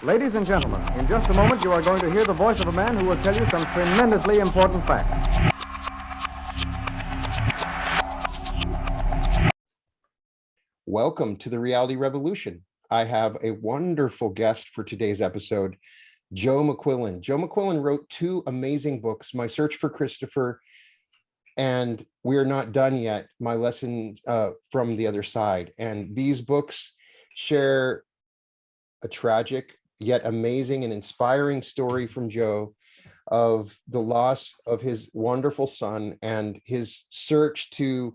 Ladies and gentlemen, in just a moment you are going to hear the voice of a man who will tell you some tremendously important facts. Welcome to the Reality Revolution. I have a wonderful guest for today's episode, Joe Mcquillen. Joe Mcquillen wrote two amazing books, My Search for Christopher and We're Not Done Yet, My Lesson from the Other Side. And these books share a tragic yet amazing and inspiring story from Joe of the loss of his wonderful son and his search to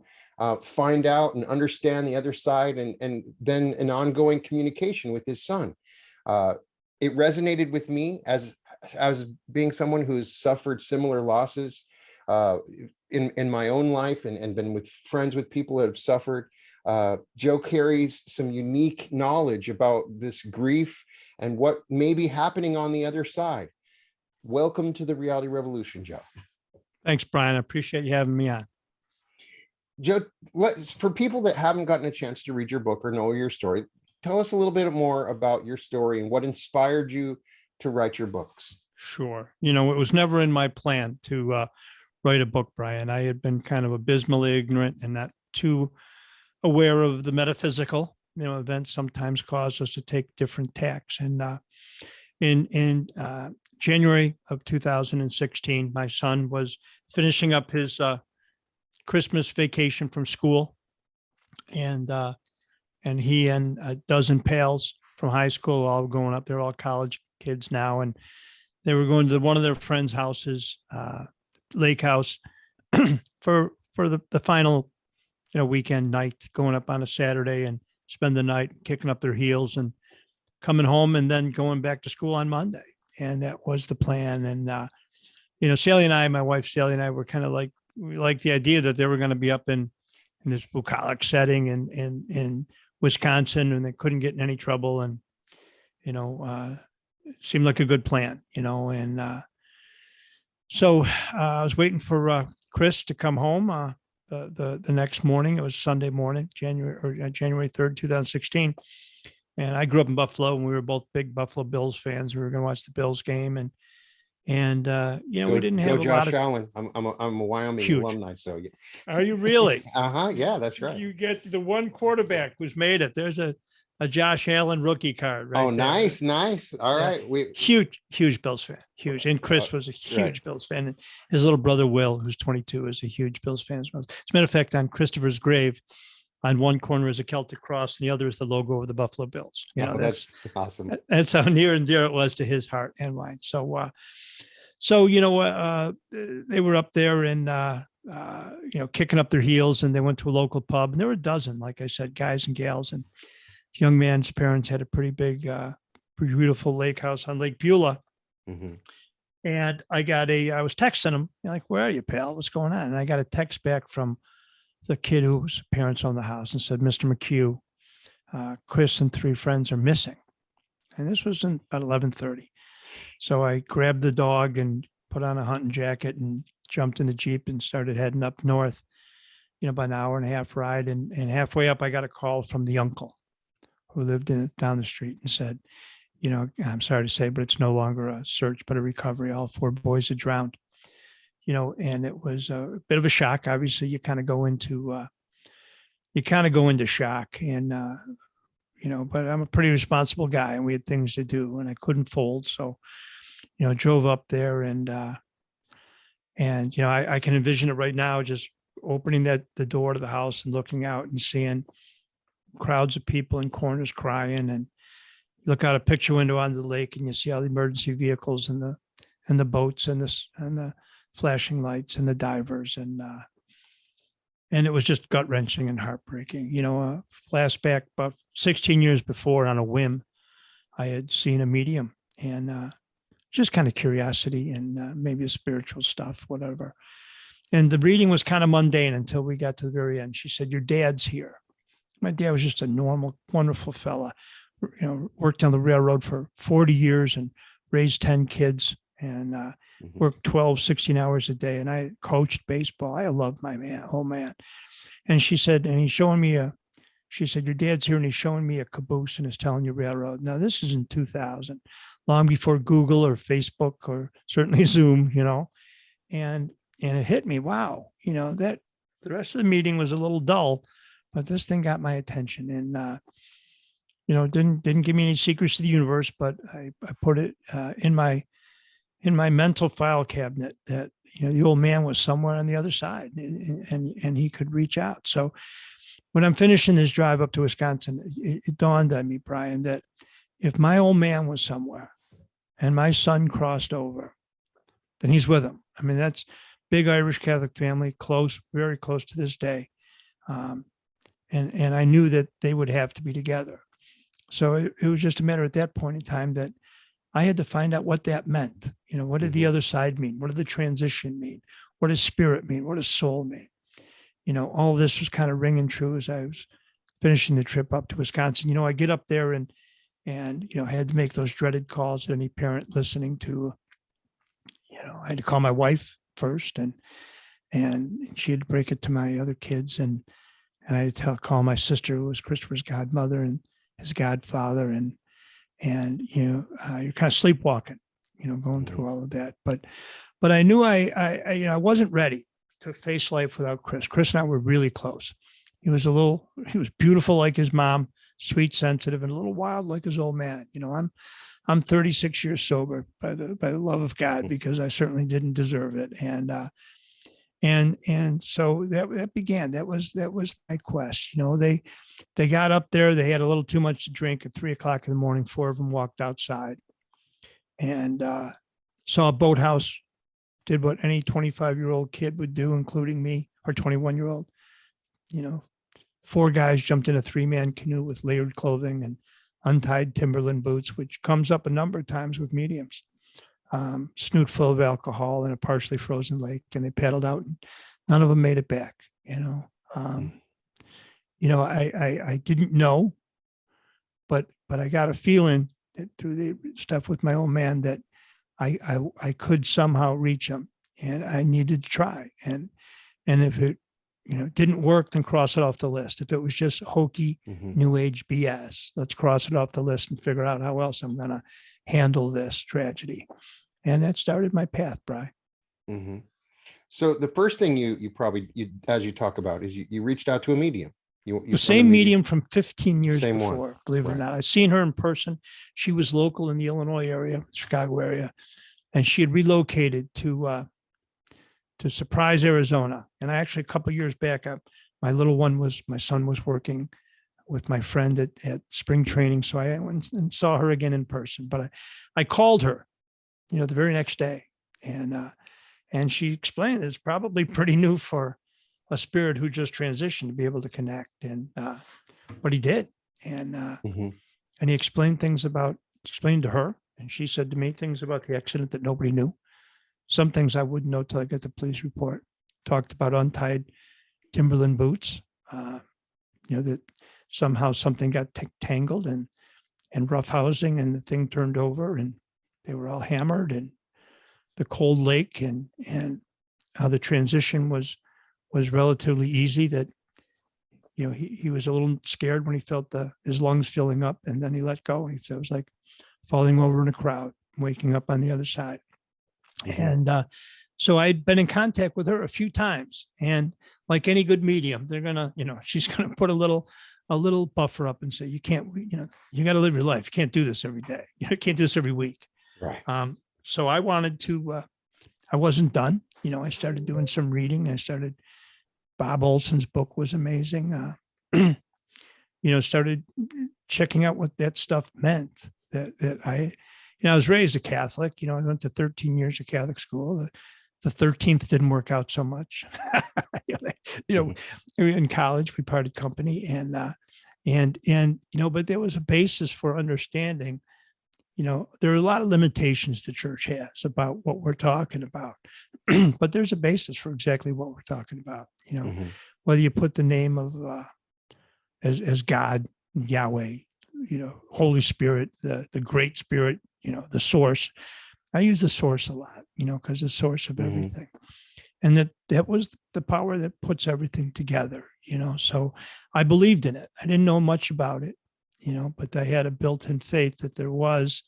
find out and understand the other side, and then an ongoing communication with his son. It resonated with me as being someone who's suffered similar losses in my own life and been with friends with people that have suffered. Joe carries some unique knowledge about this grief and what may be happening on the other side. Welcome to the Reality Revolution, Joe. Thanks, Brian. I appreciate you having me on. Joe, for people that haven't gotten a chance to read your book or know your story, tell us a little bit more about your story and what inspired you to write your books. Sure. You know, it was never in my plan to write a book, Brian. I had been kind of abysmally ignorant and not too aware of the metaphysical. You know, events sometimes cause us to take different tacks. And in January of 2016, my son was finishing up his Christmas vacation from school, and he and a dozen pals from high school all going up. They're all college kids now, and they were going to one of their friends' houses, lake house, for the final, weekend night, going up on a Saturday and spend the night kicking up their heels and coming home and then going back to school on Monday. And that was the plan. And, Sally and I, my wife, Sally and I were kind of like, we liked the idea that they were going to be up in this bucolic setting in Wisconsin, and they couldn't get in any trouble. And, it seemed like a good plan, and so I was waiting for Chris to come home the next morning. It was Sunday morning, January 3rd, 2016. And I grew up in Buffalo, and we were both big Buffalo Bills fans. We were going to watch the Bills game, and we didn't have a Josh lot of. Allen. I'm a Wyoming Huge. alumni, so yeah. Are you really? Yeah, that's right. You get the one quarterback who's made it. There's a Josh Allen rookie card, right? Oh, nice. All right. Huge Bills fan, huge. And Chris was a huge Bills fan. And his little brother, Will, who's 22, is a huge Bills fan as well. As a matter of fact, on Christopher's grave, on one corner is a Celtic cross and the other is the logo of the Buffalo Bills. That's awesome. That's how near and dear it was to his heart and mine. So they were up there and, kicking up their heels, and they went to a local pub, and there were a dozen, like I said, guys and gals. And the young man's parents had a pretty big, pretty beautiful lake house on Lake Beulah. Mm-hmm. And I was texting him, like, where are you, pal? What's going on? And I got a text back from the kid whose parents owned the house and said, Mr. McHugh, Chris and three friends are missing. And this was in about 11:30. So I grabbed the dog and put on a hunting jacket and jumped in the Jeep and started heading up north, about an hour and a half ride. And halfway up, I got a call from the uncle who lived down the street and said, I'm sorry to say, but it's no longer a search, but a recovery. All four boys had drowned, and it was a bit of a shock. Obviously, you kind of go into shock, and, but I'm a pretty responsible guy, and we had things to do, and I couldn't fold. So, drove up there, and I can envision it right now, just opening the door to the house and looking out and seeing crowds of people in corners crying, and look out a picture window onto the lake and you see all the emergency vehicles and the boats and the flashing lights and the divers, and it was just gut wrenching and heartbreaking. A flashback about 16 years before, on a whim, I had seen a medium, and just kind of curiosity and maybe a spiritual stuff, whatever. And the reading was kind of mundane until we got to the very end. She said, your dad's here. My dad was just a normal, wonderful fella, worked on the railroad for 40 years and raised 10 kids, and worked 12, 16 hours a day. And I coached baseball. I loved my man, oh man. And she said, and he's showing me she said, your dad's here and he's showing me a caboose and is telling you railroad. Now, this is in 2000, long before Google or Facebook or certainly Zoom, and it hit me, wow, that the rest of the meeting was a little dull, but this thing got my attention. And, didn't give me any secrets to the universe, but I put it in my mental file cabinet that, the old man was somewhere on the other side and he could reach out. So when I'm finishing this drive up to Wisconsin, it dawned on me, Brian, that if my old man was somewhere and my son crossed over, then he's with him. I mean, that's big Irish Catholic family, close, very close to this day. And I knew that they would have to be together. So it was just a matter at that point in time that I had to find out what that meant. What did the other side mean? What did the transition mean? What does spirit mean? What does soul mean? All of this was kind of ringing true as I was finishing the trip up to Wisconsin. I get up there and I had to make those dreaded calls that any parent listening to, I had to call my wife first and she had to break it to my other kids. And I had to call my sister, who was Christopher's godmother and his godfather. And you're kind of sleepwalking, going through all of that. But I knew I wasn't ready to face life without Chris. Chris and I were really close. He was beautiful like his mom, sweet, sensitive, and a little wild like his old man. I'm 36 years sober by the love of God, because I certainly didn't deserve it. And so that began. That was my quest. They got up there. They had a little too much to drink at 3:00 in the morning. 4 of them walked outside and saw a boathouse. Did what any 25-year-old kid would do, including me, or 21-year-old. 4 guys jumped in a 3-man canoe with layered clothing and untied Timberland boots, which comes up a number of times with mediums. Snoot full of alcohol in a partially frozen lake, and they paddled out, and none of them made it back. I didn't know, but I got a feeling that through the stuff with my old man that I could somehow reach him, and I needed to try. And if it didn't work, then cross it off the list. If it was just hokey new age BS, let's cross it off the list and figure out how else I'm going to handle this tragedy. And that started my path, Bri. Mm-hmm. So the first thing you probably, as you talk about, is you reached out to a medium. The same medium from 15 years Same before, one. believe it or Right. not. I've seen her in person. She was local in the Illinois area, Chicago area, and she had relocated to Surprise, Arizona. And I actually, a couple of years back, my son was working with my friend at spring training. So I went and saw her again in person, but I called her, the very next day. And she explained it's probably pretty new for a spirit who just transitioned to be able to connect. And but he did. And he explained to her. And she said to me things about the accident that nobody knew. Some things I wouldn't know till I got the police report. Talked about untied Timberland boots, that somehow something got tangled and rough housing, and the thing turned over and they were all hammered, and the cold lake and how the transition was relatively easy. That, he was a little scared when he felt his lungs filling up, and then he let go, and it was like falling over in a crowd, waking up on the other side. And so I'd been in contact with her a few times, and like any good medium, they're gonna, she's gonna put a little buffer up and say, you can't, you got to live your life. You can't do this every day. You can't do this every week. Right. So I wanted to. I wasn't done. I started doing some reading. Bob Olson's book was amazing. Started checking out what that stuff meant. That I was raised a Catholic. I went to 13 years of Catholic school. The 13th didn't work out so much. In college we parted company, and but there was a basis for understanding. There are a lot of limitations the church has about what we're talking about, but there's a basis for exactly what we're talking about. Whether you put the name of as God, Yahweh, Holy Spirit, the Great Spirit, the source. I use the source a lot, because the source of everything. And that was the power that puts everything together. So I believed in it. I didn't know much about it, but I had a built-in faith that there was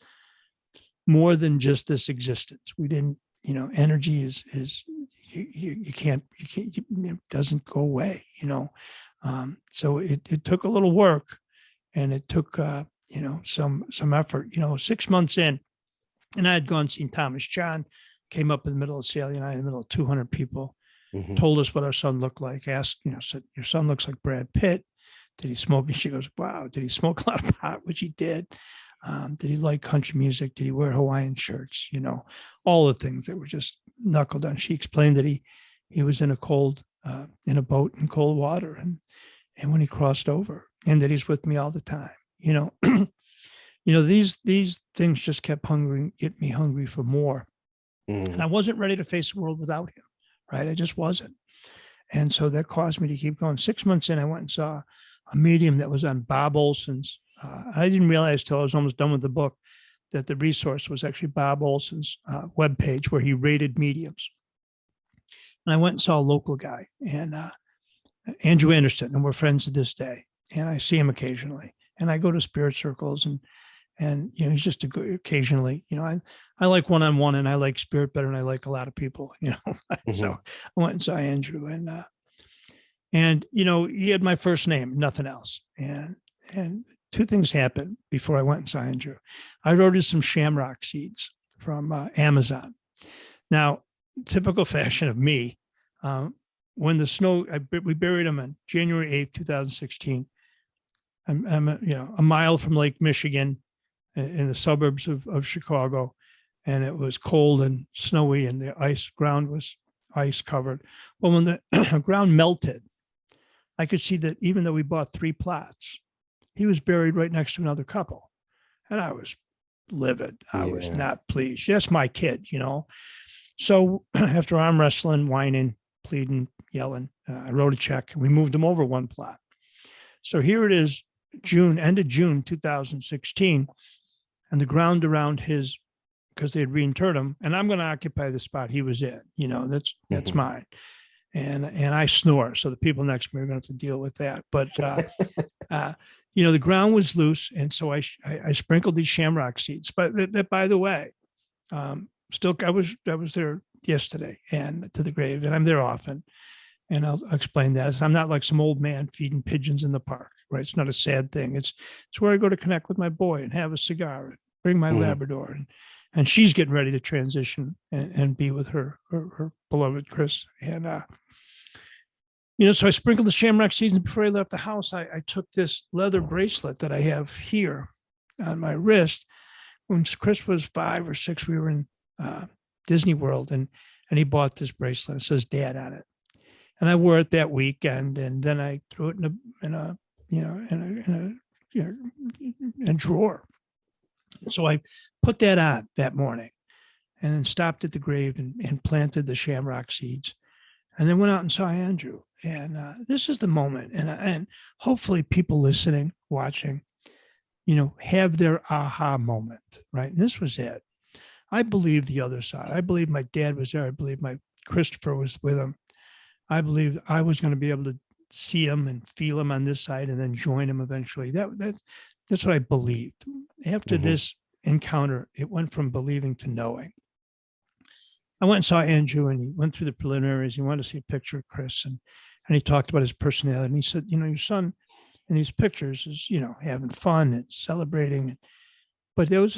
more than just this existence. We didn't, energy is you can't, it doesn't go away, so it took a little work, and it took, some effort, 6 months in, and I had gone seen Thomas John, came up in the middle of Sally and I, in the middle of 200 people, told us what our son looked like, asked, said, your son looks like Brad Pitt. Did he smoke? And she goes, wow. Did he smoke a lot of pot? Which he did. Did he like country music? Did he wear Hawaiian shirts? All the things that were just knuckled down. She explained that he was in a boat in cold water, and when he crossed over, and that he's with me all the time. These things just kept get me hungry for more. And I wasn't ready to face the world without him, right? I just wasn't. And so that caused me to keep going. 6 months in, I went and saw a medium that was on Bob Olson's. I didn't realize till I was almost done with the book that the resource was actually Bob Olson's webpage, where he rated mediums. And I went and saw a local guy, and Andrew Anderson, and we're friends to this day. And I see him occasionally, and I go to spirit circles, and he's just occasionally, I like one-on-one, and I like spirit better than I like a lot of people, So I went and saw Andrew, and he had my first name, nothing else. And two things happened before I went and saw Andrew. I ordered some shamrock seeds from Amazon. Now, typical fashion of me, when the snow, we buried them on January 8th, 2016. I'm a mile from Lake Michigan, in the suburbs of Chicago, and it was cold and snowy, and the ground was ice covered. Well, when the ground melted, I could see that even though we bought 3 plots, he was buried right next to another couple. And I was livid. I was not pleased. That's my kid, So after arm wrestling, whining, pleading, yelling, I wrote a check, and we moved him over 1 plot. So here it is, end of June 2016, and the ground around his, because they had reinterred him, and I'm going to occupy the spot he was in. That's mine. And I snore, so the people next to me are going to have to deal with that. But the ground was loose, and so I sprinkled these shamrock seeds. But that, by the way, still I was there yesterday and to the grave, and I'm there often, and I'll explain that. I'm not like some old man feeding pigeons in the park, right? It's not a sad thing. It's where I go to connect with my boy and have a cigar and bring my Labrador, and she's getting ready to transition and be with her beloved Chris. And so I sprinkled the shamrock seeds, and before I left the house, I took this leather bracelet that I have here on my wrist. When Chris was 5 or 6, we were in Disney World, and he bought this bracelet. It says Dad on it, and I wore it that weekend, and then I threw it in a drawer. So I put that on that morning, and then stopped at the grave and planted the shamrock seeds, and then went out and saw Andrew. And this is the moment, and hopefully people listening, watching, have their aha moment, right? And this was it. I believe the other side. I believe my dad was there. I believe my Christopher was with him. I believe I was going to be able to see him and feel him on this side, and then join him eventually. That's what I believed. After this encounter, it went from believing to knowing. I went and saw Andrew, and he went through the preliminaries. He wanted to see a picture of Chris, and he talked about his personality. And he said, your son in these pictures is, having fun and celebrating. But there was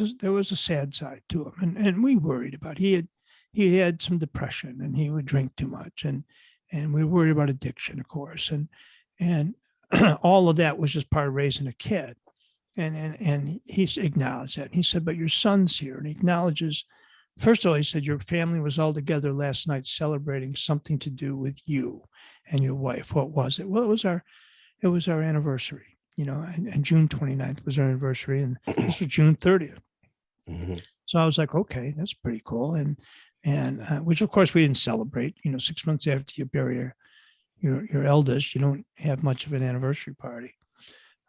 a sad side to him, and we worried about. He had some depression, and he would drink too much, and we worried about addiction, of course, and all of that was just part of raising a kid. And he acknowledged that. And he said, but your son's here, and he acknowledges. First of all, he said, your family was all together last night celebrating something to do with you and your wife. What was it? Well, it was our anniversary, and June 29th was our anniversary, and this was June 30th. So I was like, okay, that's pretty cool. And which of course we didn't celebrate, 6 months after you bury your eldest, you don't have much of an anniversary party.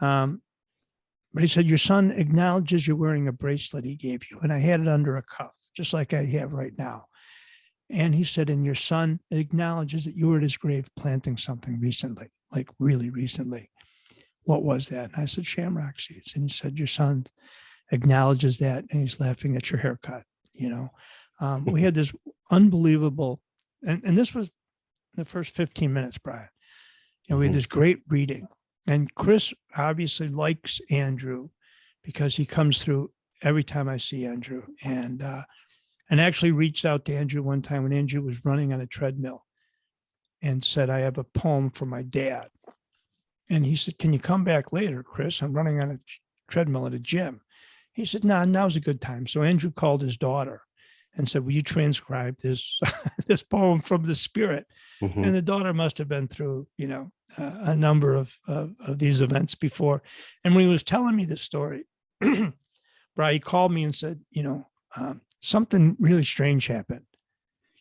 But he said, your son acknowledges you're wearing a bracelet he gave you. And I had it under a cuff, just like I have right now. And he said, and your son acknowledges that you were at his grave planting something recently, like really recently. What was that? And I said, shamrock seeds. And he said, your son acknowledges that, and he's laughing at your haircut. We had this unbelievable, and this was the first 15 minutes, Brian. We had this great reading. And Chris obviously likes Andrew because he comes through every time I see Andrew. And actually reached out to Andrew one time when Andrew was running on a treadmill and said, I have a poem for my dad. And he said, can you come back later, Chris? I'm running on a treadmill at a gym. He said, no, now's a good time. So Andrew called his daughter and said, will you transcribe this, this poem from the spirit? Mm-hmm. And the daughter must have been through, a number of these events before. And when he was telling me this story, Brian, he called me and said, something really strange happened.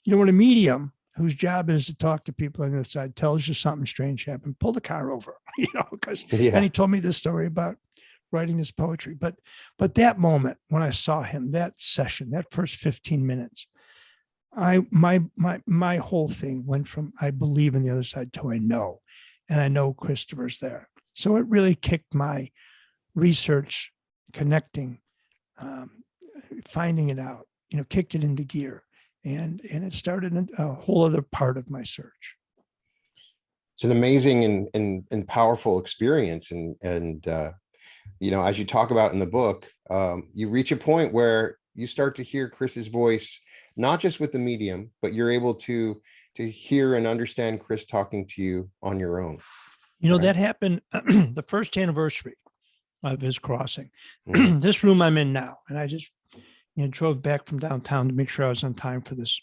When a medium whose job is to talk to people on the other side tells you something strange happened, pull the car over, because and he told me this story about writing this poetry. But that moment when I saw him, that session, that first 15 minutes, my whole thing went from I believe in the other side to I know, and I know Christopher's there. So it really kicked my research, connecting, finding it out, kicked it into gear, and it started a whole other part of my search. It's an amazing and powerful experience. And as you talk about in the book, you reach a point where you start to hear Chris's voice, not just with the medium, but you're able to hear and understand Chris talking to you on your own. Right? That happened the first anniversary of his crossing. Mm-hmm. This room I'm in now, and I just drove back from downtown to make sure I was on time for this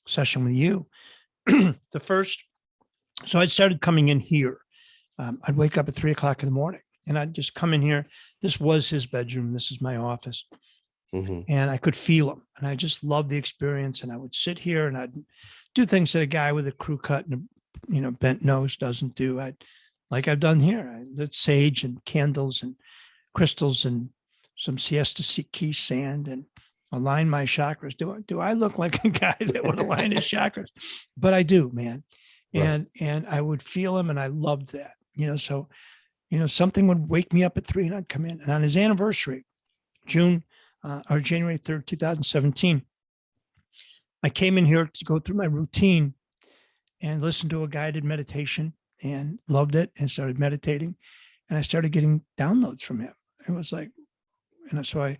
session with you. So I'd started coming in here. I'd wake up at 3:00 in the morning, and I'd just come in here. This was his bedroom. This is my office. Mm-hmm. And I could feel him, and I just loved the experience. And I would sit here and I'd do things that a guy with a crew cut and a bent nose doesn't do. Like I've done here. I lit sage and candles and crystals and some siesta key sand and align my chakras. Do I look like a guy that would align his chakras? But I do, man. Right. And I would feel him, and I loved that. So something would wake me up at 3 and I'd come in. And on his anniversary, January 3rd, 2017, I came in here to go through my routine and listen to a guided meditation, and loved it, and started meditating, and I started getting downloads from him. It was like, so I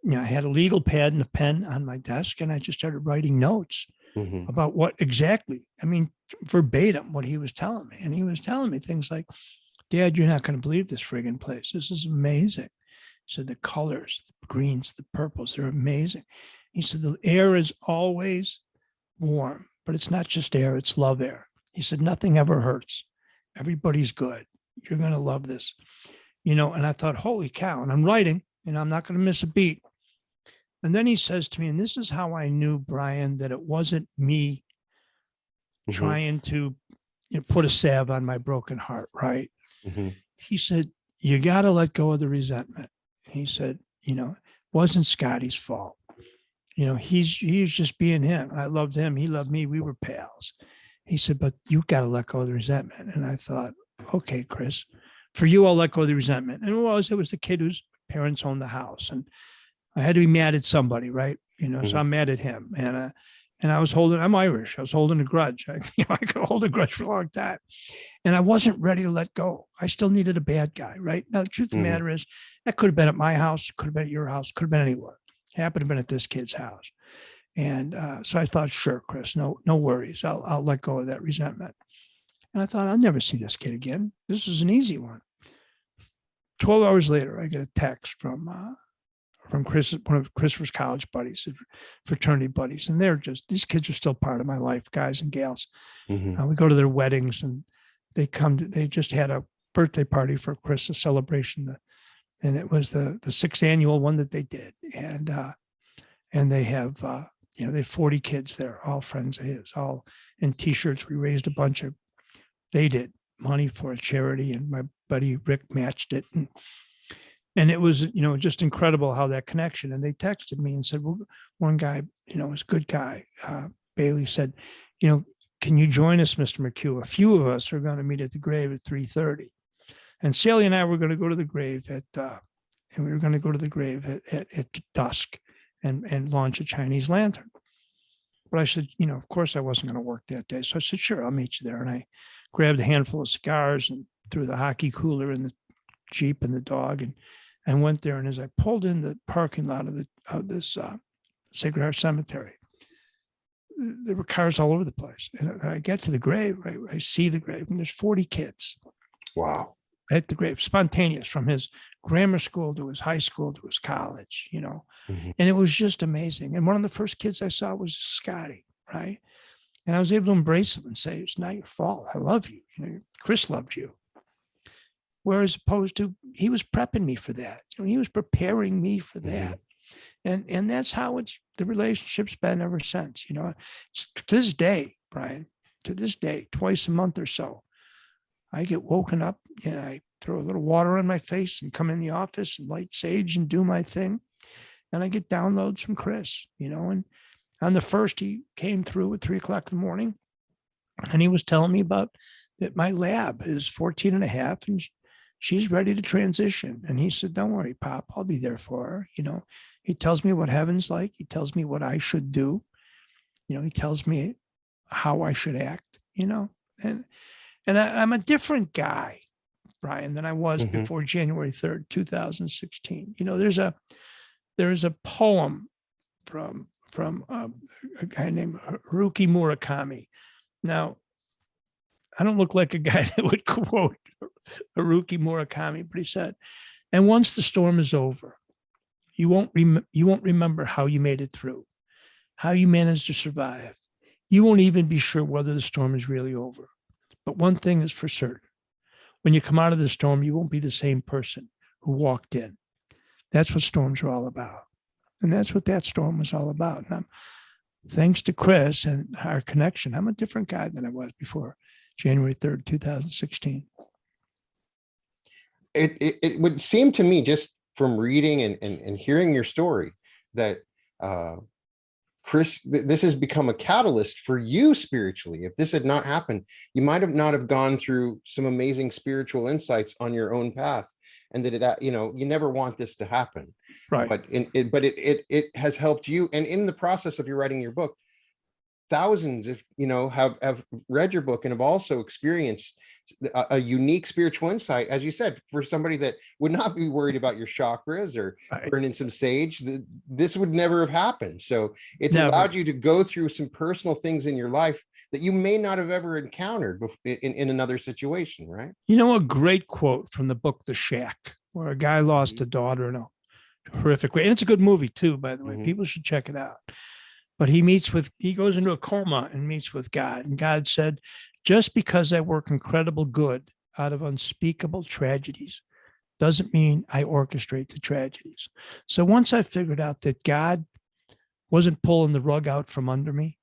had a legal pad and a pen on my desk, and I just started writing notes about what exactly, verbatim what he was telling me. And he was telling me things like, Dad, you're not going to believe this friggin' place. This is amazing. He said, the colors, the greens, the purples, they're amazing. He said, the air is always warm, but it's not just air, it's love air. He said, nothing ever hurts. Everybody's good. You're going to love this. And I thought, holy cow. And I'm writing, and I'm not going to miss a beat. And then he says to me, and this is how I knew, Brian, that it wasn't me trying to put a salve on my broken heart, right? He said, you got to let go of the resentment. He said, it wasn't Scotty's fault. He's just being him. I loved him. He loved me. We were pals. He said, but you got to let go of the resentment. And I thought, okay, Chris, for you, I'll let go of the resentment. And it was the kid whose parents owned the house. And I had to be mad at somebody, right? So I'm mad at him. And I'm Irish. I was holding a grudge. I could hold a grudge for a long time. And I wasn't ready to let go. I still needed a bad guy, right? Now, the truth of the matter is, that could have been at my house, could have been at your house, could have been anywhere. Happened to have been at this kid's house. And so I thought, sure, Chris, no worries. I'll let go of that resentment. And I thought, I'll never see this kid again. This is an easy one. 12 hours later, I get a text from Chris, one of Christopher's college buddies, fraternity buddies. And these kids are still part of my life, guys and gals. We go to their weddings, and they just had a birthday party for Chris, a celebration. And it was the 6th annual one that they did. And they have, they have 40 kids there, all friends of his, all in t-shirts. We raised they did money for a charity, and my buddy Rick matched it. And it was, just incredible how that connection. And they texted me and said, well, one guy, was a good guy. Bailey said, can you join us, Mr. McHugh? A few of us are going to meet at the grave at 3:30. And Sally and I were going to go to the grave at dusk and launch a Chinese lantern. But I said, of course I wasn't going to work that day. So I said, sure, I'll meet you there. And I grabbed a handful of cigars and threw the hockey cooler in the Jeep and the dog and went there. And as I pulled in the parking lot of this Sacred Heart Cemetery, there were cars all over the place. And I get to the grave, I see the grave, and there's 40 kids. Wow. At the grave, spontaneous, from his grammar school to his high school to his college, Mm-hmm. And it was just amazing. And one of the first kids I saw was Scotty, right? And I was able to embrace him and say, it's not your fault. I love you. Chris loved you. Whereas opposed to, he was prepping me for that. He was preparing me for that. Mm-hmm. And that's how the relationship's been ever since. To this day, Brian, twice a month or so, I get woken up and I throw a little water on my face and come in the office and light sage and do my thing. And I get downloads from Chris, and on the first, he came through at 3:00 in the morning and he was telling me about that my lab is 14 and a half and she's ready to transition. And he said, don't worry, Pop, I'll be there for her. He tells me what heaven's like. He tells me what I should do. He tells me how I should act, and I'm a different guy, Brian, than I was Mm-hmm. before January 3rd, 2016. There is a poem from a guy named Haruki Murakami. Now, I don't look like a guy that would quote Haruki Murakami, but he said, and once the storm is over, you won't remember how you made it through, how you managed to survive. You won't even be sure whether the storm is really over. But one thing is for certain. When you come out of the storm, you won't be the same person who walked in. That's what storms are all about. And that's what that storm was all about. And thanks to Chris and our connection, I'm a different guy than I was before January 3rd, 2016. It would seem to me, just from reading and hearing your story, that Chris, this has become a catalyst for you spiritually. If this had not happened, you might have not have gone through some amazing spiritual insights on your own path, and that you never want this to happen. Right. But it has helped you, and in the process of you writing your book, thousands have read your book and have also experienced a unique spiritual insight, as you said, for somebody that would not be worried about your chakras or burning some sage. This would never have happened. So it's allowed you to go through some personal things in your life that you may not have ever encountered in another situation, right? A great quote from the book The Shack, where a guy lost a daughter in a horrific way. And it's a good movie too, by the way. Mm-hmm. People should check it out. But he goes into a coma and meets with God. And God said, just because I work incredible good out of unspeakable tragedies doesn't mean I orchestrate the tragedies. So once I figured out that God wasn't pulling the rug out from under me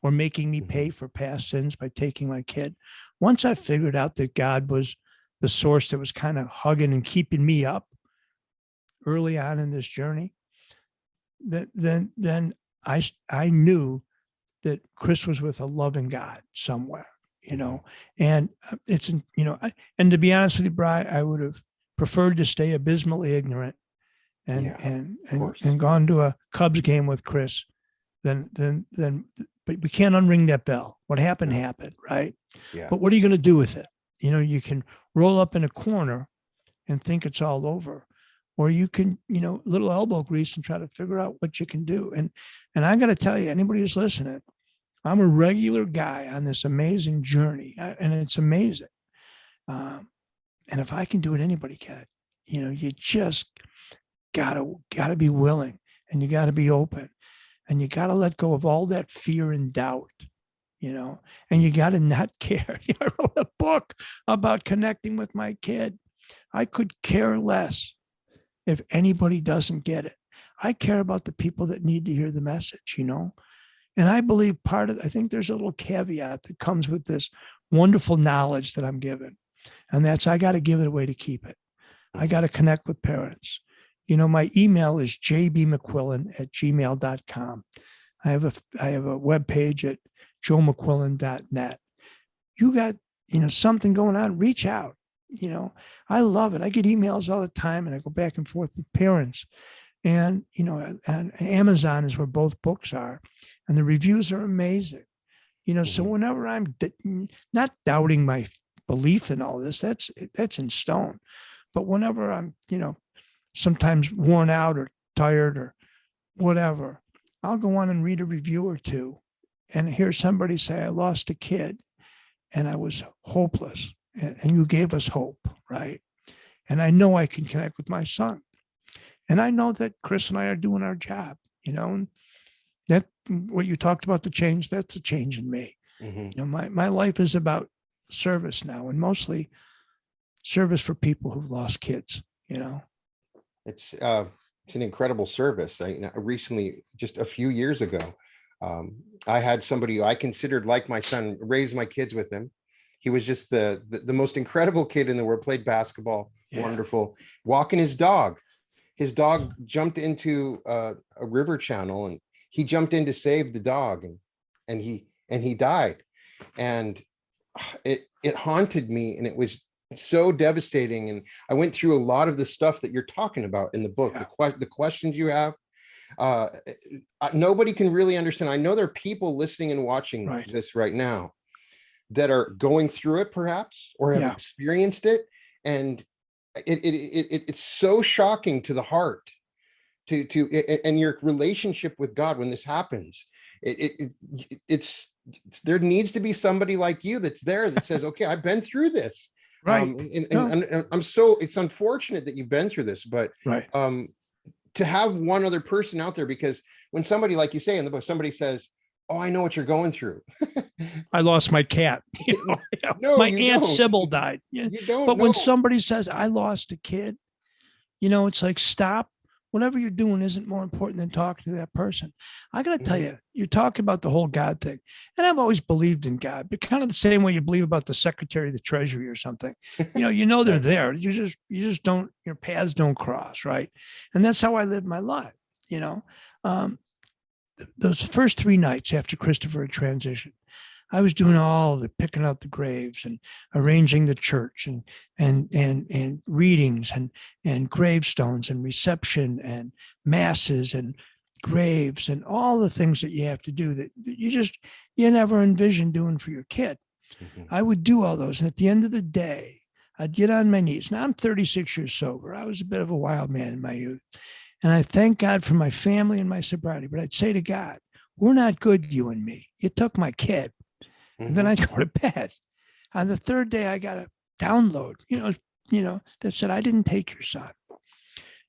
or making me pay for past sins by taking my kid, once I figured out that God was the source that was kind of hugging and keeping me up early on in this journey, then I knew that Chris was with a loving God somewhere, and it's, and to be honest with you, Brian, I would have preferred to stay abysmally ignorant and gone to a Cubs game with Chris but we can't unring that bell. What happened, right? Yeah. But what are you going to do with it? You can roll up in a corner and think it's all over, or you can, little elbow grease and try to figure out what you can do. And I got to tell you, anybody who's listening, I'm a regular guy on this amazing journey, and it's amazing. And if I can do it, anybody can. You just gotta be willing, and you gotta be open, and you gotta let go of all that fear and doubt, and you gotta not care. I wrote a book about connecting with my kid. I could care less if anybody doesn't get it. I care about the people that need to hear the message, And I believe I think there's a little caveat that comes with this wonderful knowledge that I'm given. And that's, I got to give it away to keep it. I got to connect with parents. My email is jbmcquillen@gmail.com. I have a webpage at joemcquillen.net. You got, something going on, reach out. I love it. I get emails all the time and I go back and forth with parents. And, and Amazon is where both books are. And the reviews are amazing. So whenever I'm not doubting my belief in all this, that's in stone. But whenever I'm, sometimes worn out or tired or whatever, I'll go on and read a review or two and hear somebody say, I lost a kid and I was hopeless. And you gave us hope, right? And I know I can connect with my son. And I know that Chris and I are doing our job, and that what you talked about, the change, that's a change in me. My life is about service now, and mostly service for people who've lost kids, It's an incredible service. I recently, just a few years ago, I had somebody who I considered like my son, raise my kids with him. He was just the most incredible kid in the world, played basketball, wonderful, walking his dog. His dog jumped into a river channel and he jumped in to save the dog and he died. And it haunted me, and it was so devastating. And I went through a lot of the stuff that you're talking about in the book, the questions you have. Nobody can really understand. I know there are people listening and watching this right now that are going through it perhaps, or have experienced it. And it's so shocking to the heart and your relationship with God when this happens. It's there needs to be somebody like you that's there that says, okay, I've been through this. Right. And it's unfortunate that you've been through this, but to have one other person out there, because when somebody, like you say in the book, somebody says, oh, I know what you're going through. I lost my cat. No, my you Aunt don't. Sybil died. You don't But know. when somebody says, I lost a kid, it's like, stop. Whatever you're doing isn't more important than talking to that person. I got to tell you, you're talking about the whole God thing. And I've always believed in God, but kind of the same way you believe about the Secretary of the Treasury or something. They're there. You just don't, your paths don't cross, right? And that's how I live my life, those first 3 nights after Christopher had transitioned, I was doing all the picking out the graves and arranging the church and readings and gravestones and reception and masses and graves and all the things that you have to do that you never envisioned doing for your kid. I would do all those. And at the end of the day, I'd get on my knees. Now I'm 36 years sober. I was a bit of a wild man in my youth. And I thank God for my family and my sobriety. But I'd say to God, we're not good, you and me. You took my kid. And then I'd go to bed. On the third day, I got a download, that said, I didn't take your son.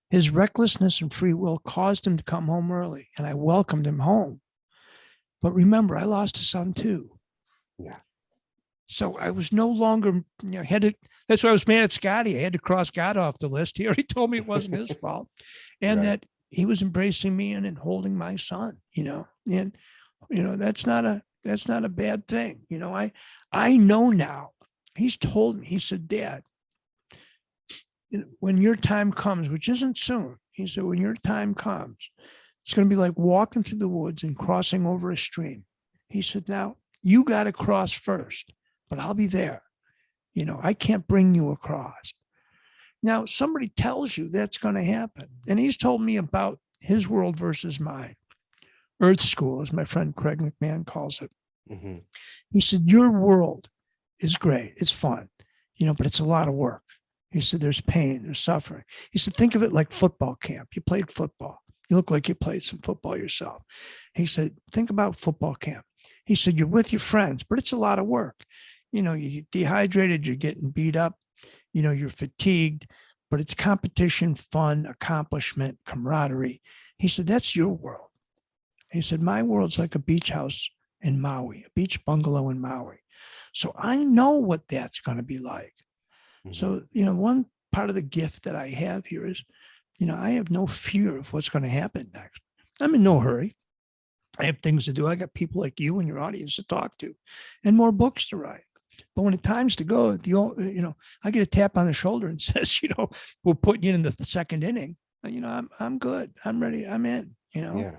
His recklessness and free will caused him to come home early, and I welcomed him home. But remember, I lost a son too. Yeah. So I was no longer, that's why I was mad at Scotty. I had to cross God off the list. He already told me it wasn't his fault. And that he was embracing me and holding my son, and, that's not a bad thing. I know now. He's told me, he said, Dad, when your time comes, which isn't soon, he said, when your time comes, it's going to be like walking through the woods and crossing over a stream. He said, now you got to cross first, but I'll be there. I can't bring you across. Now, somebody tells you that's going to happen. And he's told me about his world versus mine. Earth School, as my friend Craig McMahon calls it. He said, your world is great. It's fun, but it's a lot of work. He said, there's pain, there's suffering. He said, think of it like football camp. You played football. You look like you played some football yourself. He said, think about football camp. He said, you're with your friends, but it's a lot of work. You're dehydrated, you're getting beat up, you're fatigued, but it's competition, fun, accomplishment, camaraderie. He said, that's your world. He said, my world's like a beach house in Maui, a beach bungalow in Maui. So I know what that's going to be like. So, one part of the gift that I have here is, I have no fear of what's going to happen next. I'm in no hurry. I have things to do. I got people like you and your audience to talk to and more books to write. But when it's time's to go, I get a tap on the shoulder and says, we're putting you in the second inning. I'm good. I'm ready. I'm in, Yeah.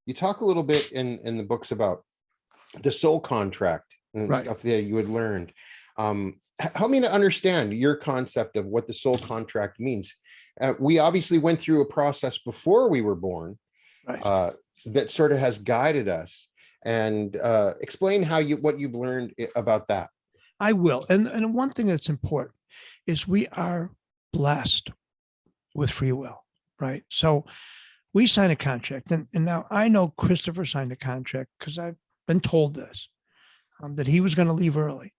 You talk a little bit in the books about the soul contract and Right. stuff that you had learned. Help me to understand your concept of what the soul contract means. We obviously went through a process before we were born, Right. that sort of has guided us. And explain what you've learned about that. I will. And one thing that's important is we are blessed with free will, right? So we sign a contract, and now I know Christopher signed a contract because I've been told this, that he was going to leave early.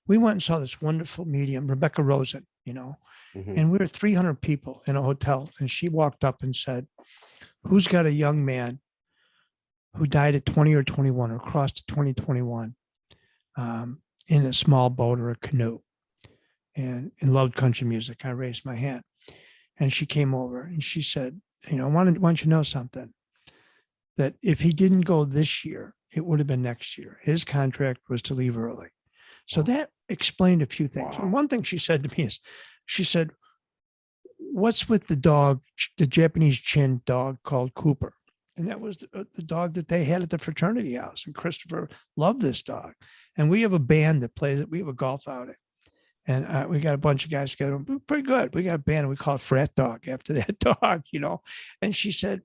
We went and saw this wonderful medium, Rebecca Rosen, and we were 300 people in a hotel, and she walked up and said, who's got a young man who died at 20 or 21 or crossed to 2021 in a small boat or a canoe and loved country music? I raised my hand, and she came over and she said, I want you to know something, that if he didn't go this year, it would have been next year. His contract was to leave early. So that explained a few things. Wow. And one thing she said to me is, she said, what's with the dog, the Japanese chin dog called Cooper? And that was the dog that they had at the fraternity house. And Christopher loved this dog. And we have a band that plays it. We have a golf outing. And we got a bunch of guys together. Pretty good. We got a band and we call it Frat Dog after that dog, And she said,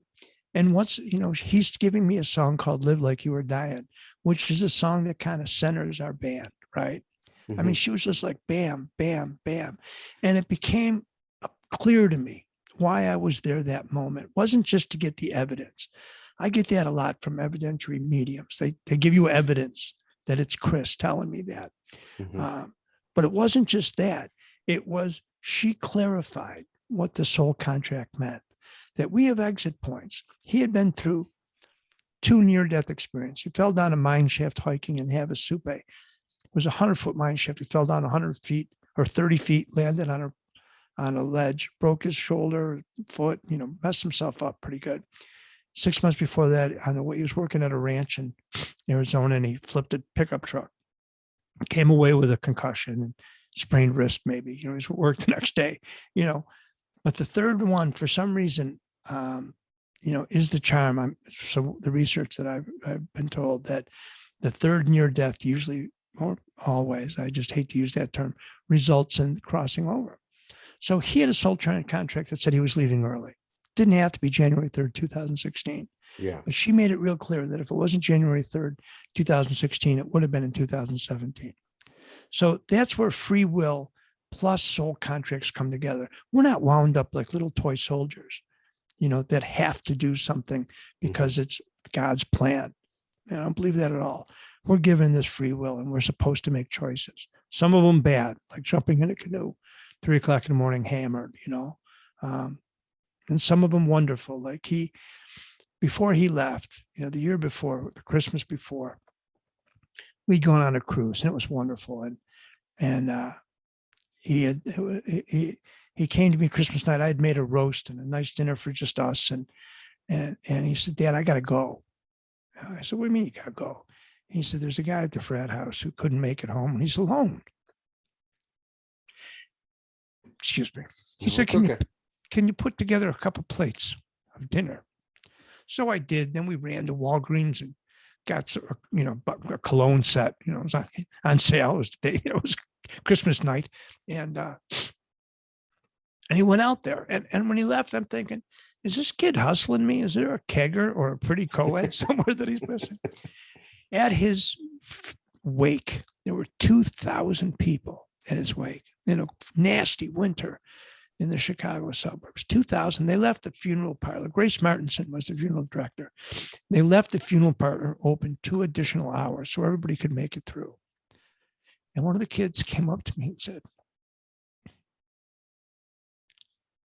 and he's giving me a song called Live Like You Were Dying, which is a song that kind of centers our band, right? I mean, she was just like, bam, bam, bam. And it became clear to me why I was there that moment. It wasn't just to get the evidence. I get that a lot from evidentiary mediums. They give you evidence that it's Chris telling me that. But it wasn't just that. It was, she clarified what the soul contract meant, that we have exit points. He had been through 2 near-death experiences. He fell down a mine shaft hiking in Havasupai. It was a 100-foot mine shaft. He fell down 100 feet or 30 feet, landed on a ledge, broke his shoulder, foot, messed himself up pretty good. 6 months before that, on the way, he was working at a ranch in Arizona, and he flipped a pickup truck. Came away with a concussion and sprained wrist, maybe. He was at work the next day, But the third one, for some reason, is the charm. So the research that I've been told that the third near death usually, or always, I just hate to use that term, results in crossing over. So he had a soul contract that said he was leaving early. Didn't have to be January 3rd, 2016. Yeah. But she made it real clear that if it wasn't January 3rd, 2016, it would have been in 2017. So that's where free will plus soul contracts come together. We're not wound up like little toy soldiers, that have to do something because it's God's plan. I don't believe that at all. We're given this free will and we're supposed to make choices. Some of them bad, like jumping in a canoe, 3 o'clock in the morning, hammered, and some of them wonderful, like before he left, the year before, the Christmas before, we'd gone on a cruise and it was wonderful. And he came to me Christmas night. I had made a roast and a nice dinner for just us. And he said, Dad, I got to go. I said, what do you mean you got to go? He said, there's a guy at the frat house who couldn't make it home and he's alone. Excuse me. He said, can you put together a couple plates of dinner? So I did. Then we ran to Walgreens and got, a cologne set, it was on sale. It was the day, it was Christmas night. And he went out there. And when he left, I'm thinking, is this kid hustling me? Is there a kegger or a pretty co-ed somewhere that he's missing? At his wake, there were 2,000 people at his wake in a nasty winter in the Chicago suburbs. 2,000. They left the funeral parlor. Grace Martinson was the funeral director. They left the funeral parlor open 2 additional hours so everybody could make it through. And one of the kids came up to me and said,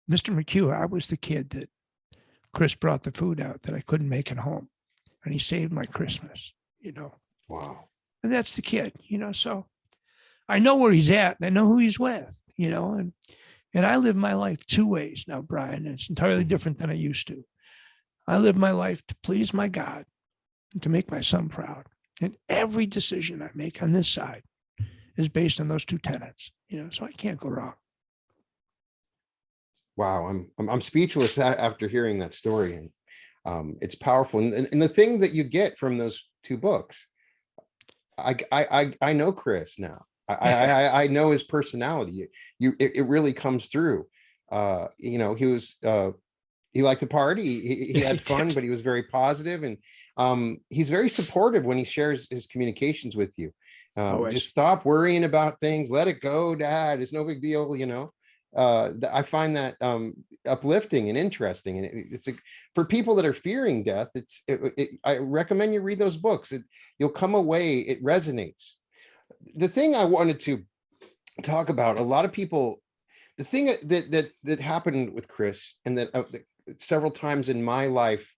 Mr. Mcquillen, I was the kid that Chris brought the food out that I couldn't make it home. And he saved my Christmas, Wow. And that's the kid, so I know where he's at and I know who he's with, and I live my life 2 ways now, Brian, and it's entirely different than I used to. I live my life to please my God and to make my son proud. And every decision I make on this side is based on those two tenets, so I can't go wrong. Wow, I'm speechless after hearing that story, and it's powerful. And the thing that you get from those two books, I know Chris now. I know his personality. It really comes through. He liked to party. He had fun, but he was very positive, and he's very supportive when he shares his communications with you. Just stop worrying about things. Let it go, Dad. It's no big deal. I find that uplifting and interesting, and for people that are fearing death. I recommend you read those books. You'll come away. It resonates. The thing I wanted to talk about, a lot of people, the thing that happened with Chris, and that several times in my life,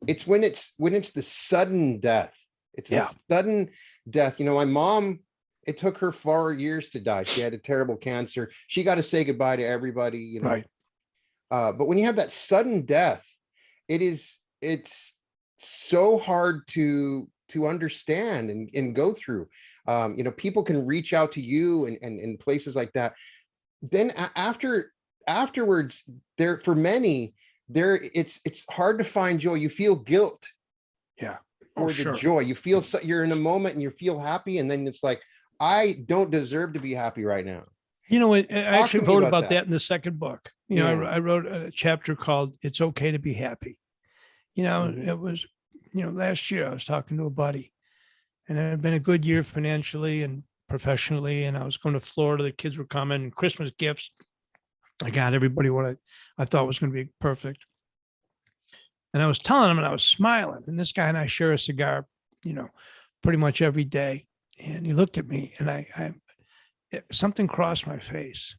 it's when it's the sudden death. It's the sudden death. My mom, it took her 4 years to die. She had a terrible cancer. She got to say goodbye to everybody, Right. But when you have that sudden death, it's so hard to understand and go through. People can reach out to you and places like that. Then afterwards, for many, it's hard to find joy. You feel guilt. Yeah. Or the joy. You feel you're in a moment and you feel happy, and then it's like, I don't deserve to be happy right now. I actually wrote about that in the second book. I wrote a chapter called "It's Okay to Be Happy." It was, last year I was talking to a buddy, and it had been a good year financially and professionally, and I was going to Florida. The kids were coming, and Christmas gifts. I got everybody what I thought was going to be perfect. And I was telling him, and I was smiling. And this guy and I share a cigar, pretty much every day. And he looked at me, and something crossed my face.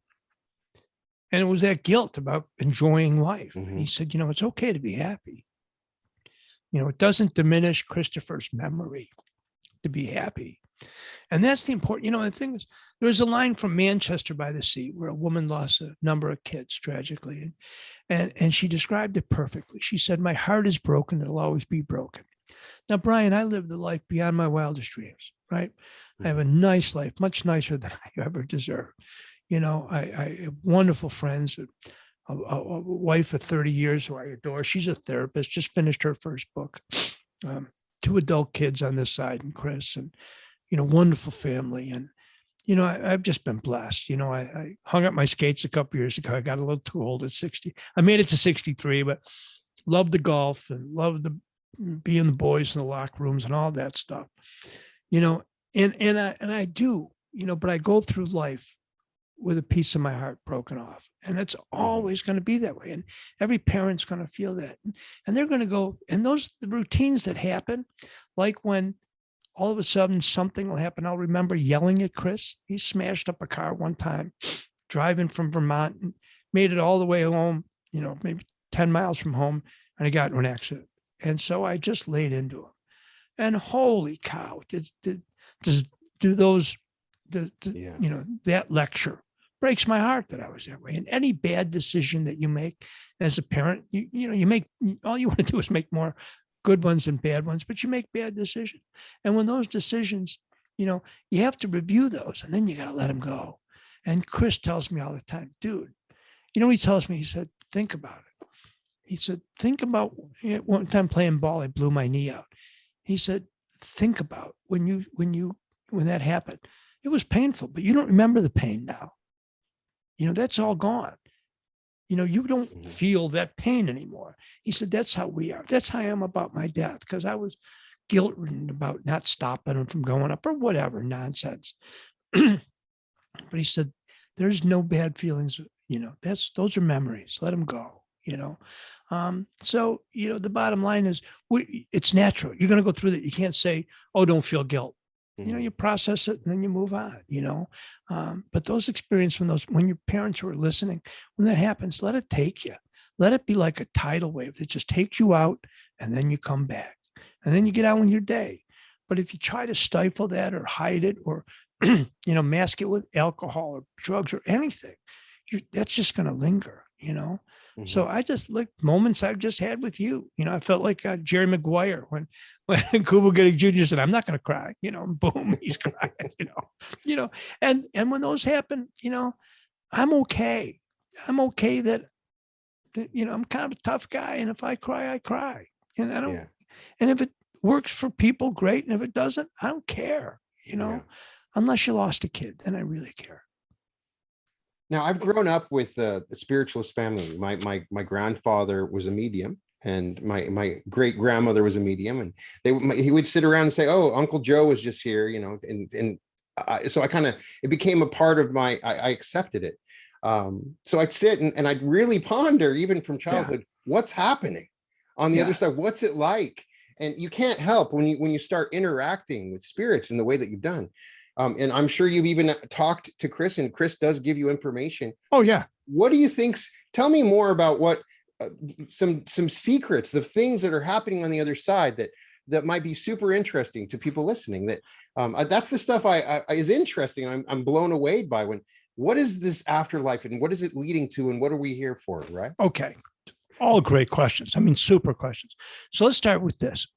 And it was that guilt about enjoying life. Mm-hmm. And he said, it's okay to be happy. It doesn't diminish Christopher's memory to be happy. And that's the important, the thing is, there was a line from Manchester by the Sea where a woman lost a number of kids tragically. And she described it perfectly. She said, "My heart is broken. It'll always be broken." Now, Brian, I live the life beyond my wildest dreams, right? I have a nice life, much nicer than I ever deserved. I have wonderful friends, a wife of 30 years who I adore. She's a therapist, just finished her first book. 2 adult kids on this side, and Chris, and, wonderful family. And, I've just been blessed. I hung up my skates a couple years ago. I got a little too old at 60. I made it to 63, but loved the golf and loved being the boys in the locker rooms and all that stuff. And I do, but I go through life with a piece of my heart broken off. And it's always going to be that way. And every parent's going to feel that. And they're going to go, and the routines that happen, like when all of a sudden something will happen. I'll remember yelling at Chris. He smashed up a car one time, driving from Vermont, and made it all the way home, maybe 10 miles from home, and he got into an accident. And so I just laid into him. And holy cow, that lecture breaks my heart that I was that way. And any bad decision that you make as a parent, you make, all you want to do is make more good ones and bad ones, but you make bad decisions. And when those decisions, you have to review those, and then you got to let them go. And Chris tells me all the time, dude, he tells me, he said, think about it. He said, think about one time playing ball, I blew my knee out. He said, think about when that happened. It was painful, but you don't remember the pain now. That's all gone. You don't feel that pain anymore. He said, that's how we are. That's how I am about my death, because I was guilt-ridden about not stopping him from going up or whatever nonsense. But he said, there's no bad feelings. Those are memories. Let them go. So, the bottom line is it's natural. You're going to go through that. You can't say, oh, don't feel guilt. You process it and then you move on, but those experiences when your parents were listening, when that happens, let it take you. Let it be like a tidal wave that just takes you out, and then you come back, and then you get on with your day. But if you try to stifle that or hide it or, mask it with alcohol or drugs or anything, that's just going to linger, So I just like moments I've just had with you. I felt like Jerry Maguire when Cuba Gooding Jr. said, "I'm not going to cry," and boom, he's crying, and when those happen, I'm okay. I'm okay that I'm kind of a tough guy. And if I cry, I cry. And I don't, and if it works for people, great. And if it doesn't, I don't care, unless you lost a kid, then I really care. Now, I've grown up with a spiritualist family. My grandfather was a medium, and my great grandmother was a medium, and he would sit around and say, "Oh, Uncle Joe was just here," so it became a part of I accepted it. So I'd sit and I'd really ponder, even from childhood, what's happening on the other side. What's it like? And you can't help when you start interacting with spirits in the way that you've done. And I'm sure you've even talked to Chris, and Chris does give you information. Oh, yeah. What do you think? Tell me more about what some secrets, the things that are happening on the other side that might be super interesting to people listening. That's the stuff is interesting. I'm blown away by what is this afterlife, and what is it leading to, and what are we here for? Right? Okay. All great questions. Super questions. So let's start with this.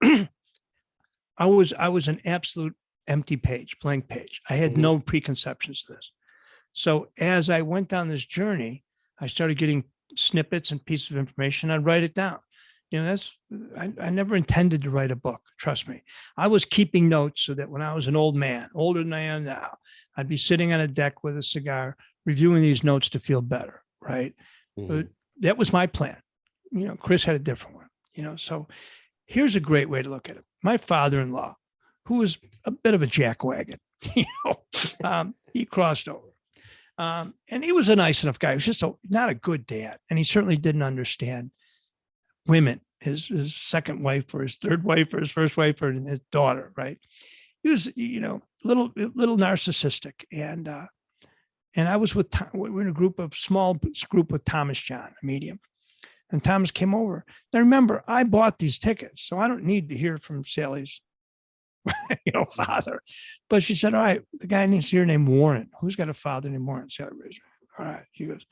I was an absolute empty page, blank page. I had no preconceptions to this. So as I went down this journey, I started getting snippets and pieces of information. I'd write it down. I never intended to write a book. Trust me. I was keeping notes so that when I was an old man, older than I am now, I'd be sitting on a deck with a cigar, reviewing these notes to feel better. Right. But that was my plan. Chris had a different one, so here's a great way to look at it. My father-in-law, who was a bit of a jackwagon, he crossed over. And he was a nice enough guy. He was just not a good dad. And he certainly didn't understand women, his second wife or his third wife or his first wife or his daughter, right? He was, little narcissistic. And I was we're in a small group with Thomas John, a medium. And Thomas came over. Now remember, I bought these tickets, so I don't need to hear from Sally's father. But she said, "All right, the guy needs to hear named Warren. Who's got a father named Warren?" Sally raised her hand. All right. She goes,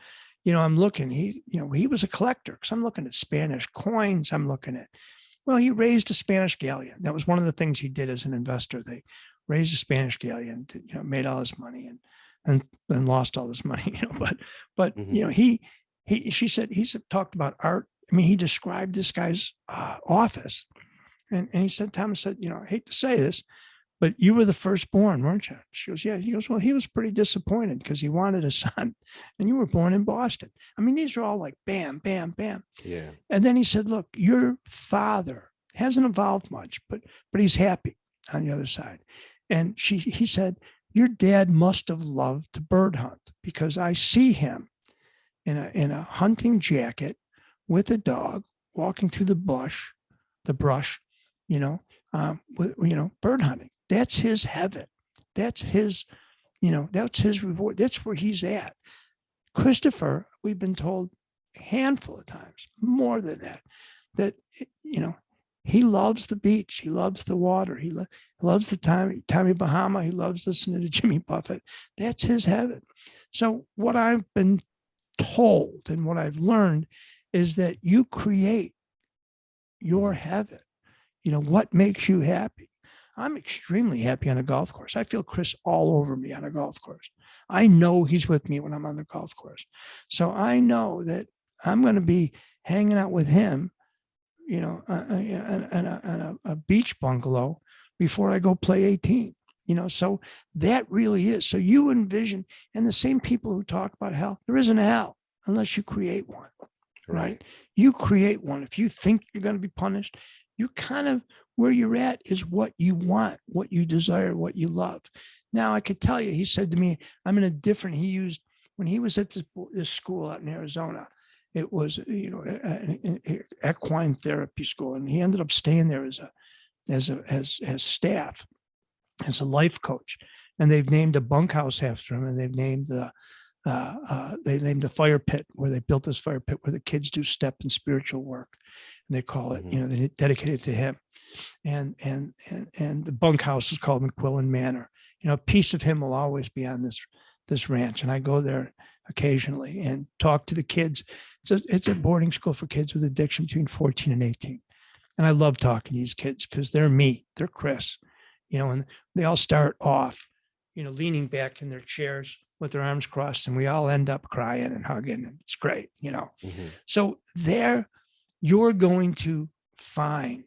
I'm looking. He was a collector, because I'm looking at Spanish coins. I'm looking at, he raised a Spanish galleon. That was one of the things he did as an investor. They raised a Spanish galleon, to, made all his money and lost all this money, but she said, talked about art. He described this guy's office. And he said, Thomas said, I hate to say this, but you were the firstborn, weren't you? She goes, yeah. He goes, well, he was pretty disappointed because he wanted a son, and you were born in Boston. These are all like bam, bam, bam. Yeah. And then he said, look, your father hasn't evolved much, but he's happy on the other side. And he said, your dad must have loved to bird hunt, because I see him in a hunting jacket with a dog walking through the brush, bird hunting. That's his heaven. That's his reward. That's where he's at. Christopher, we've been told a handful of times, more than that he loves the beach. He loves the water. He loves the Tommy Bahama. He loves listening to Jimmy Buffett. That's his heaven. So what I've been told and what I've learned is that you create your heaven. What makes you happy? I'm extremely happy on a golf course. I feel Chris all over me on a golf course. I know he's with me when I'm on the golf course. So I know that I'm going to be hanging out with him, in a beach bungalow before I go play 18. So that really is. So you envision, and the same people who talk about hell, there isn't a hell unless you create one, right? You create one. If you think you're going to be punished, you kind of, where you're at is what you want, what you desire, what you love. Now, I could tell you, he said to me, when he was at this school out in Arizona, it was, an equine therapy school. And he ended up staying there as staff, as a life coach. And they've named a bunkhouse after him, and they've named the fire pit, where they built this fire pit where the kids do step and spiritual work. And they call it, they dedicate it to him. And the bunkhouse is called Mcquillen Manor. A piece of him will always be on this ranch. And I go there occasionally and talk to the kids. It's a boarding school for kids with addiction between 14 and 18. And I love talking to these kids because they're me, they're Chris, and they all start off, leaning back in their chairs with their arms crossed, and we all end up crying and hugging, and it's great, Mm-hmm. So there, you're going to find,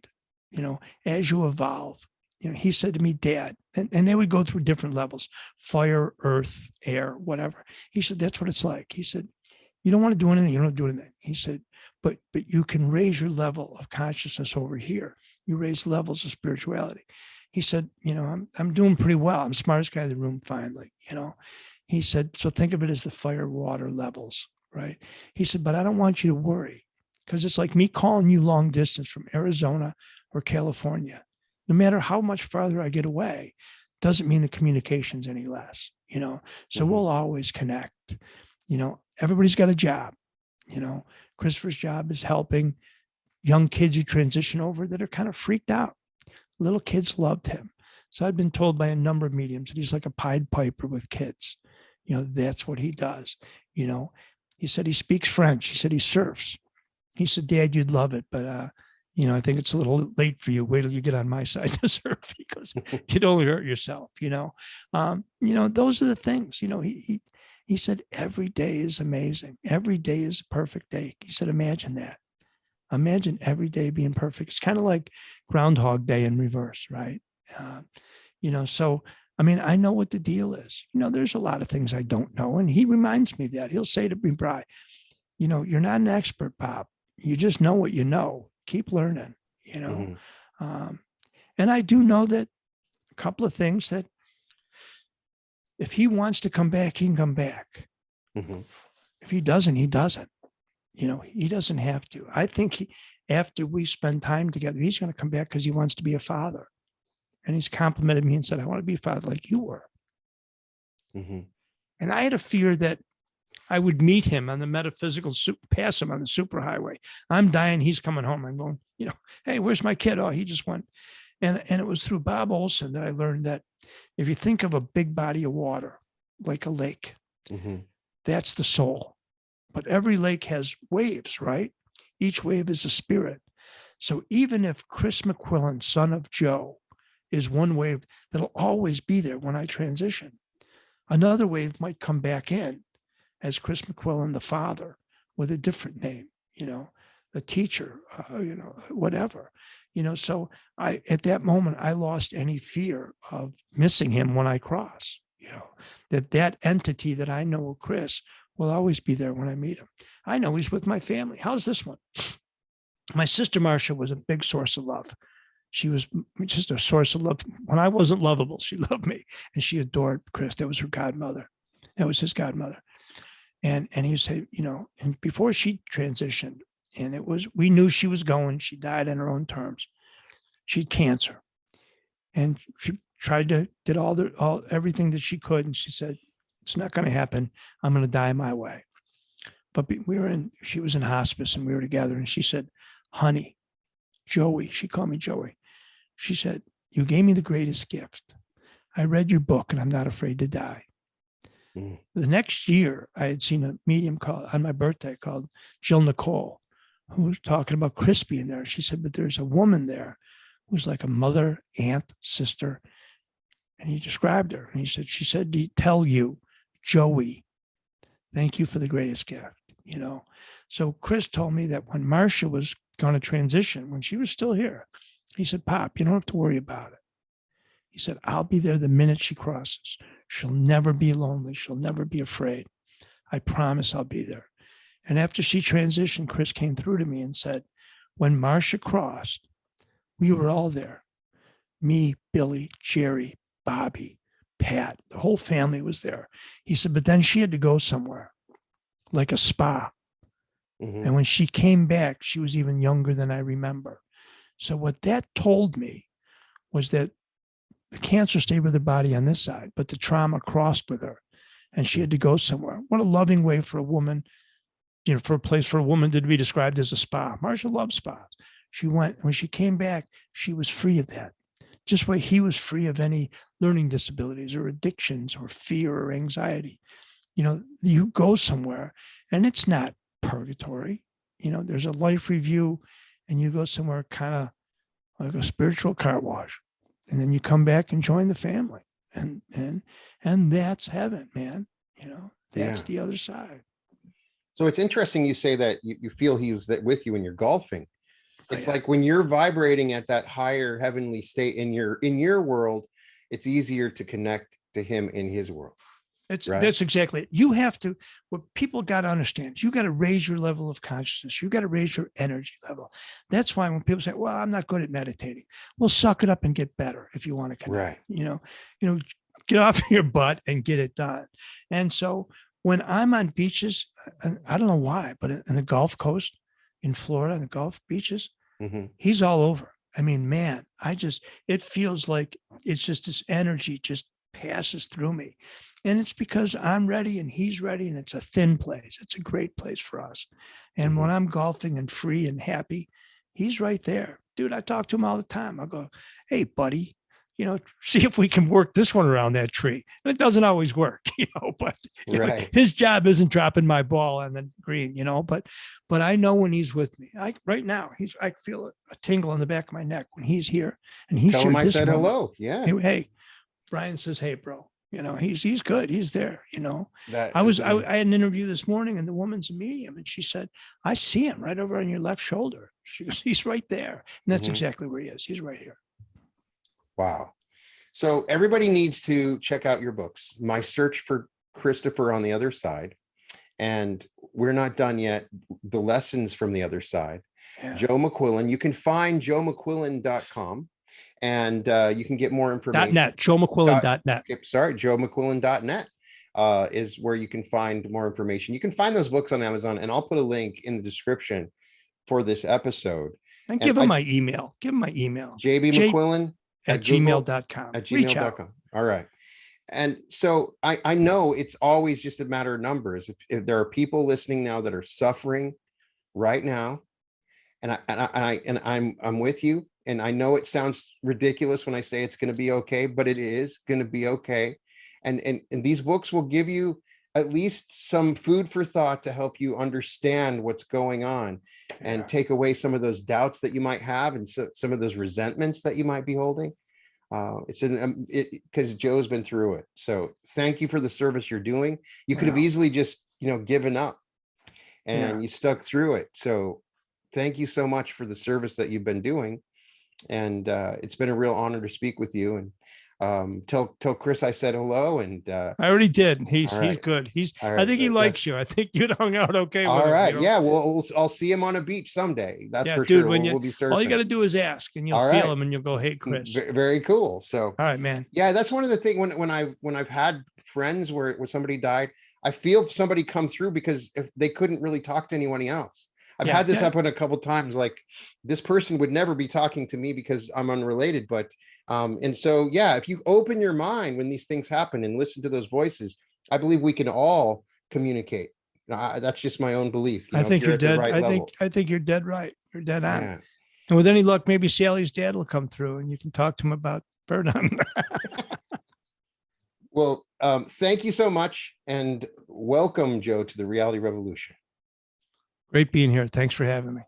as you evolve, he said to me, Dad, and they would go through different levels, fire, earth, air, whatever. He said, that's what it's like. He said, you don't want to do anything, you don't do anything. He said, but you can raise your level of consciousness over here. You raise levels of spirituality. He said, I'm doing pretty well. I'm the smartest guy in the room finally, He said, so think of it as the fire, water levels, right? He said, but I don't want you to worry, because it's like me calling you long distance from Arizona or California. No matter how much farther I get away, doesn't mean the communication's any less, So we'll always connect. Everybody's got a job. Christopher's job is helping young kids who transition over that are kind of freaked out. Little kids loved him. So I've been told by a number of mediums that he's like a Pied Piper with kids. That's what he does. He said he speaks French. He said he surfs. He said, Dad, you'd love it, but I think it's a little late for you. Wait till you get on my side to surf, because you'd only hurt yourself. Those are the things. He said every day is amazing. Every day is a perfect day. He said, imagine that. Imagine every day being perfect. It's kind of like Groundhog Day in reverse, right? So, I know what the deal is. There's a lot of things I don't know. And he reminds me that. He'll say to me, Bri, you're not an expert, Pop. You just know what you know. Keep learning, Mm-hmm. And I do know that a couple of things that if he wants to come back, he can come back. Mm-hmm. If he doesn't, he doesn't. He doesn't have to. I think after we spend time together, he's going to come back because he wants to be a father. And he's complimented me and said, I want to be a father like you were. Mm-hmm. And I had a fear that I would meet him on the metaphysical, pass him on the superhighway. I'm dying. He's coming home. I'm going, hey, where's my kid? Oh, he just went. And it was through Bob Olson that I learned that if you think of a big body of water, like a lake, Mm-hmm. that's the soul. But every lake has waves, right? Each wave is a spirit. So even if Chris Mcquillen, son of Joe, is one wave that'll always be there when I transition, another wave might come back in as Chris Mcquillen, the father, with a different name, the teacher, whatever, so at that moment, I lost any fear of missing him when I cross, that entity that I know of Chris will always be there when I meet him. I know he's with my family. How's this one? My sister Marcia was a big source of love. She was just a source of love. When I wasn't lovable, she loved me, and she adored Chris. That was her godmother. That was his godmother. And he would say, and before she transitioned, and we knew she was going, she died on her own terms. She had cancer. And she did everything that she could. And she said, it's not going to happen. I'm going to die my way. But she was in hospice and we were together. And she said, honey, Joey, she called me Joey. She said, you gave me the greatest gift. I read your book and I'm not afraid to die. Mm. The next year, I had seen a medium on my birthday called Jill Nicole, who was talking about Crispy in there. She said, but there's a woman there who's like a mother, aunt, sister. And he described her. And she said, to tell you, Joey, thank you for the greatest gift, So Chris told me that when Marcia was going to transition, when she was still here, he said, Pop, you don't have to worry about it. He said, I'll be there the minute she crosses. She'll never be lonely. She'll never be afraid. I promise I'll be there. And after she transitioned, Chris came through to me and said, when Marcia crossed, we were all there. Me, Billy, Jerry, Bobby, Pat, the whole family was there. He said, but then she had to go somewhere, like a spa. Mm-hmm. And when she came back, she was even younger than I remember. So what that told me was that the cancer stayed with her body on this side, but the trauma crossed with her and she had to go somewhere. What a loving way for a woman, for a place for a woman to be described as a spa. Marcia loved spas. She went, when she came back, she was free of that. Just where he was free of any learning disabilities or addictions or fear or anxiety. you go somewhere and it's not purgatory. There's a life review and you go somewhere kind of like a spiritual car wash. And then you come back and join the family. And that's heaven, man. That's the other side. So it's interesting you say that you feel he's with you when you're golfing. It's like when you're vibrating at that higher heavenly state in your world, it's easier to connect to him in his world. That's exactly it. You have to, what people got to understand, you got to raise your level of consciousness. You got to raise your energy level. That's why when people say, well, I'm not good at meditating, well, suck it up and get better if you want to connect. Right. Get off your butt and get it done. And so when I'm on beaches, I don't know why, but in the Gulf Coast in Florida, in the Gulf beaches, he's all over. I mean, man, it feels like it's just this energy just passes through me. And it's because I'm ready and he's ready, and it's a thin place. It's a great place for us. And when I'm golfing and free and happy, he's right there. Dude, I talk to him all the time. I go, hey, buddy, see if we can work this one around that tree. And it doesn't always work, but his job isn't dropping my ball on the green, but I know when he's with me. Right now, I feel a tingle in the back of my neck when he's here. And he's Tell here him I said hello. Yeah. Hey, Brian says, hey, bro. He's good. He's there. I had an interview this morning, and the woman's a medium, and she said, I see him right over on your left shoulder. She goes, he's right there. And that's exactly where he is. He's right here. Wow. So everybody needs to check out your books. My Search for Christopher on the Other Side. And we're not done yet. The Lessons from the Other Side. Yeah. Joe Mcquillen. You can find joemcquillen.com. And you can get more information. .net, joemcquillen.net. Sorry, joemcquillen.net is where you can find more information. You can find those books on Amazon, and I'll put a link in the description for this episode. And give him my email. Give him my email. jbmcquillen at gmail.com. At gmail.com. All right. And so I know it's always just a matter of numbers. If there are people listening now that are suffering right now, and I'm with you. And I know it sounds ridiculous when I say it's going to be okay, but it is going to be okay. And these books will give you at least some food for thought to help you understand what's going on and take away some of those doubts that you might have and some of those resentments that you might be holding. Because Joe's been through it. So thank you for the service you're doing. You could have easily just, given up and you stuck through it. So thank you so much for the service that you've been doing. And it's been a real honor to speak with you. And tell Chris I said hello. And I already did. He's good. I think he likes you. I think you'd hung out okay with him. All right. Yeah. Well, I'll see him on a beach someday. That's for dude, sure. We'll be surfing. All you got to do is ask, and you'll feel him, and you'll go, "Hey, Chris." Very cool. So, all right, man. Yeah, that's one of the things when I've had friends where somebody died, I feel somebody come through because if they couldn't really talk to anyone else. I've had this happen a couple of times. Like this person would never be talking to me because I'm unrelated. But and so, if you open your mind when these things happen and listen to those voices, I believe we can all communicate. That's just my own belief. I think you're dead. I think you're dead right. You're dead on. Yeah. And with any luck, maybe Sally's dad will come through and you can talk to him about bird hunting. Well, thank you so much. And welcome, Joe, to the Reality Revolution. Great being here. Thanks for having me.